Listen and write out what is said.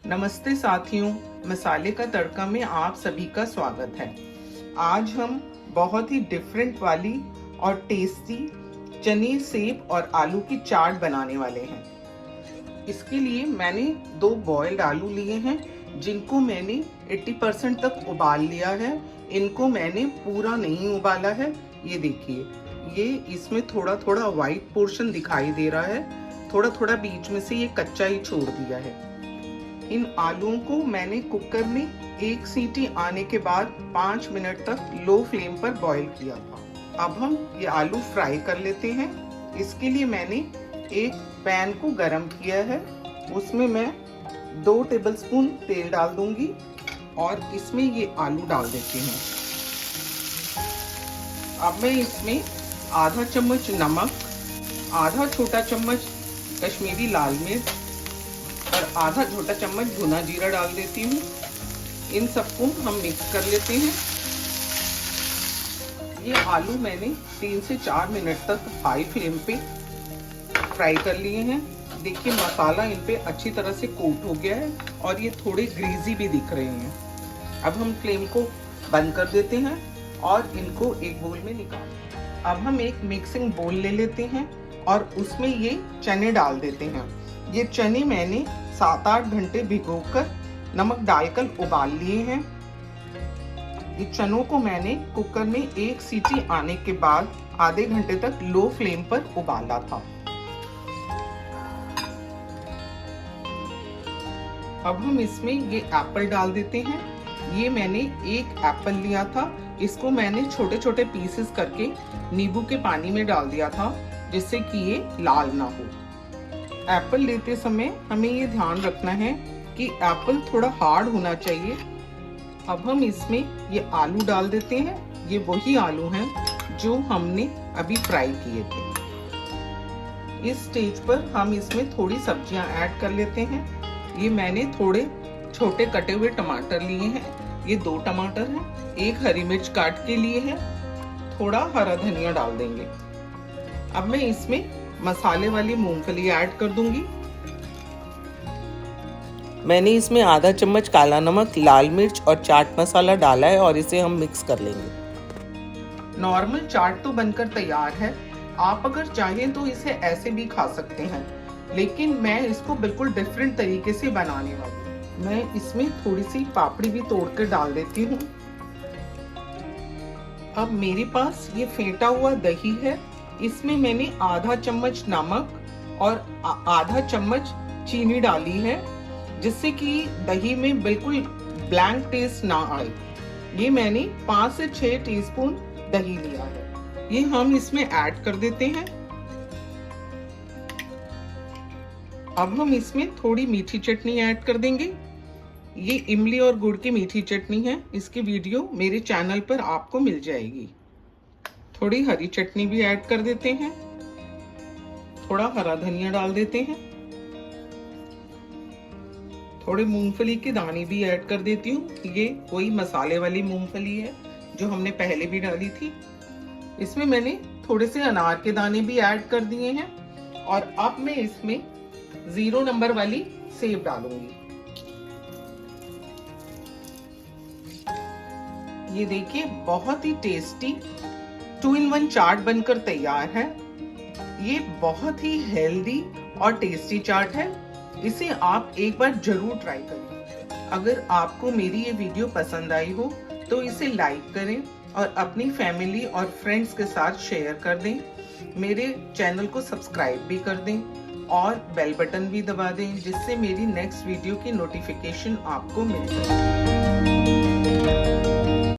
नमस्ते साथियों, मसाले का तड़का में आप सभी का स्वागत है। आज हम बहुत ही डिफरेंट वाली और टेस्टी चने, सेब और आलू की चाट बनाने वाले हैं। इसके लिए मैंने 2 बॉइल्ड आलू लिए हैं, जिनको मैंने 80% तक उबाल लिया है। इनको मैंने पूरा नहीं उबाला है। ये देखिए, ये इसमें थोड़ा थोड़ा वाइट पोर्शन दिखाई दे रहा है, थोड़ा थोड़ा बीच में से ये कच्चा ही छोड़ दिया है। इन आलूओं को मैंने कुकर में 1 सीटी आने के बाद 5 मिनट तक लो फ्लेम पर बॉईल किया था। अब हम ये आलू फ्राई कर लेते हैं। इसके लिए मैंने एक पैन को गरम किया है, उसमें मैं 2 टेबलस्पून तेल डाल दूंगी और इसमें ये आलू डाल देती हूँ। अब मैं इसमें आधा चम्मच नमक, आधा छोटा चम्मच कश्मीरी लाल मिर्च और आधा छोटा चम्मच भुना जीरा डाल देती हूँ। इन सबको हम मिक्स कर लेते हैं। ये आलू मैंने 3 से 4 मिनट तक हाई फ्लेम पे फ्राई कर लिए हैं। देखिए, मसाला इन पे अच्छी तरह से कोट हो गया है और ये थोड़े ग्रीजी भी दिख रहे हैं। अब हम फ्लेम को बंद कर देते हैं और इनको एक बोल में निकाल। अब हम एक मिक्सिंग बोल ले लेते हैं और उसमें ये चने डाल देते हैं। ये चने मैंने 7-8 घंटे भिगोकर नमक डालकर उबाल लिए हैं। ये चनों को मैंने कुकर में 1 सीटी आने के बाद आधे घंटे तक लो फ्लेम पर उबाला था। अब हम इसमें ये एप्पल डाल देते हैं। ये मैंने एक एप्पल लिया था, इसको मैंने छोटे छोटे पीसेस करके नींबू के पानी में डाल दिया था, जिससे कि ये लाल ना हो। एप्पल लेते समय हमें ये ध्यान रखना है कि एप्पल थोड़ा हार्ड होना चाहिए। अब हम इसमें ये आलू डाल देते हैं। ये वही आलू हैं जो हमने अभी फ्राई किए थे। इस स्टेज पर हम इसमें थोड़ी सब्जियां ऐड कर लेते हैं। ये मैंने थोड़े छोटे कटे हुए टमाटर लिए हैं। ये 2 टमाटर हैं। 1 हरी मिर्च काट के लिए है। थोड़ा हरा धनिया डाल देंगे। अब मैं इसमें मसाले वाली मूंगफली ऐड कर दूंगी। मैंने इसमें आधा चम्मच काला नमक, लाल मिर्च और चाट मसाला डाला है और इसे हम मिक्स कर लेंगे। नॉर्मल चाट तो बनकर तैयार है। आप अगर चाहें तो इसे ऐसे भी खा सकते हैं, लेकिन मैं इसको बिल्कुल डिफरेंट तरीके से बनाने वाली हूँ। मैं इसमें थोड़ी सी पापड़ी भी तोड़कर डाल देती हूँ। अब मेरे पास ये फेंटा हुआ दही है। इसमें मैंने आधा चम्मच नमक और आधा चम्मच चीनी डाली है, जिससे कि दही में बिल्कुल ब्लैंक टेस्ट ना आए। ये मैंने 5 से 6 टीस्पून दही लिया है। ये हम इसमें ऐड कर देते हैं। अब हम इसमें थोड़ी मीठी चटनी ऐड कर देंगे। ये इमली और गुड़ की मीठी चटनी है। इसकी वीडियो मेरे चैनल पर आपको मिल जाएगी। थोड़ी हरी चटनी भी ऐड कर देते हैं। थोड़ा हरा धनिया डाल देते हैं। थोड़े मूंगफली के दाने भी ऐड कर देती हूँ। ये कोई मसाले वाली मूंगफली है जो हमने पहले भी डाली थी। इसमें मैंने थोड़े से अनार के दाने भी ऐड कर दिए हैं। और अब मैं इसमें 0 नंबर वाली सेब डालूंगी। ये देखिए, बहुत ही टेस्टी 2-in-1 चाट बनकर तैयार है। ये बहुत ही हेल्दी और टेस्टी चाट है। इसे आप एक बार जरूर ट्राई करें। अगर आपको मेरी ये वीडियो पसंद आई हो तो इसे लाइक करें और अपनी फैमिली और फ्रेंड्स के साथ शेयर कर दें। मेरे चैनल को सब्सक्राइब भी कर दें और बेल बटन भी दबा दें, जिससे मेरी नेक्स्ट वीडियो की नोटिफिकेशन आपको मिल जाए।